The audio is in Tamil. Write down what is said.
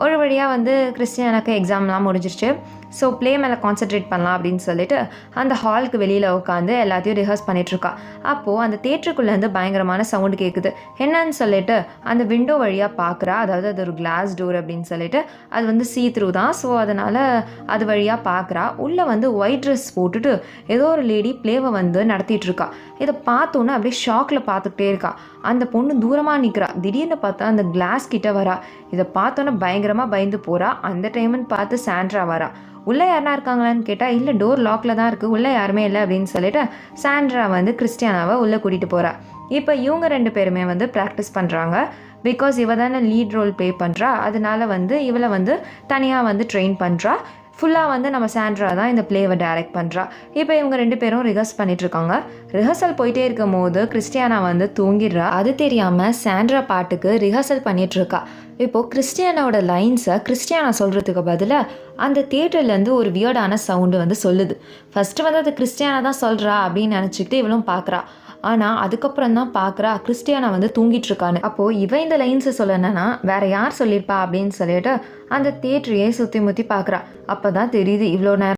ஒரு வழியாக வந்து கிறிஸ்டியானாக்கு எக்ஸாம்லாம் முடிஞ்சிருச்சு. ஸோ ப்ளே மேலே கான்சென்ட்ரேட் பண்ணலாம் அப்படின்னு சொல்லிட்டு அந்த ஹாலுக்கு வெளியில் உட்காந்து எல்லாத்தையும் ரிஹர்ஸ் பண்ணிகிட்ருக்கா. அப்போது அந்த தேட்டருக்குள்ளேருந்து பயங்கரமான சவுண்டு கேட்குது. என்னன்னு சொல்லிட்டு அந்த விண்டோ வழியாக பார்க்குறா. அதாவது அது ஒரு கிளாஸ் டோர் அப்படின்னு சொல்லிட்டு அது வந்து சீ த்ரூ தான். ஸோ அதனால் அது வழியாக பார்க்குறா. உள்ளே வந்து ஒயிட் ட்ரெஸ் போட்டுட்டு ஏதோ ஒரு லேடி ப்ளேவை வந்து நடத்திட்டுருக்கா. இதை பார்த்தோன்னே அப்படியே ஷாக்கில் பார்த்துக்கிட்டே இருக்கா. அந்த பொண்ணு தூரமாக நிற்கிறா. திடீர்னு பார்த்தா அந்த கிளாஸ் கிட்ட வரா. இதை பார்த்தோன்னே பயங்கரமாக பயந்து போகிறா. அந்த டைம்னு பார்த்து சாண்ட்ரா வரா. உள்ளே யாருனா இருக்காங்களான்னு கேட்டால் இல்லை, டோர் லாக்கில் தான் இருக்குது, உள்ளே யாருமே இல்லை அப்படின்னு சொல்லிட்டு சாண்ட்ரா வந்து கிறிஸ்டியானாவை உள்ளே கூட்டிகிட்டு போகிறா. இப்போ இவங்க 2 பேருமே வந்து ப்ராக்டிஸ் பண்ணுறாங்க. பிகாஸ் இவ தானே லீட் ரோல் ப்ளே பண்ணுறா. அதனால வந்து இவளை வந்து தனியாக வந்து ட்ரெயின் பண்ணுறா. ஃபுல்லாக வந்து நம்ம சாண்ட்ரா தான் இந்த ப்ளேவை டைரக்ட் பண்ணுறா. இப்போ இவங்க 2 பேரும் ரிஹர்ஸ் பண்ணிகிட்ருக்காங்க. ரிஹர்சல் போயிட்டே இருக்கும் போது கிறிஸ்டியானா வந்து தூங்கிடுறா. அது தெரியாமல் சாண்ட்ரா பாட்டுக்கு ரிஹர்சல் பண்ணிகிட்ருக்கா. இப்போது கிறிஸ்டியானாவோட லைன்ஸை கிறிஸ்டியானா சொல்கிறதுக்கு பதிலாக அந்த தியேட்டர்லேருந்து ஒரு வியர்டான சவுண்டு வந்து சொல்லுது. ஃபஸ்ட்டு வந்து அது கிறிஸ்டியானா தான் சொல்கிறா அப்படின்னு நினச்சிக்கிட்டு இவளும் பார்க்குறா. ஆனால் அதுக்கப்புறம் தான் பார்க்குறா கிறிஸ்டியானா வந்து தூங்கிட்டுருக்கான்னு. அப்போது இவன் இந்த லைன்ஸை சொல்லணுன்னா வேறு யார் சொல்லியிருப்பா அப்படின்னு சொல்லிட்டு அந்த தியேட்டரையே சுற்றி முற்றி பார்க்குறா. அப்போ தான் தெரியுது இவ்வளோ நேரம்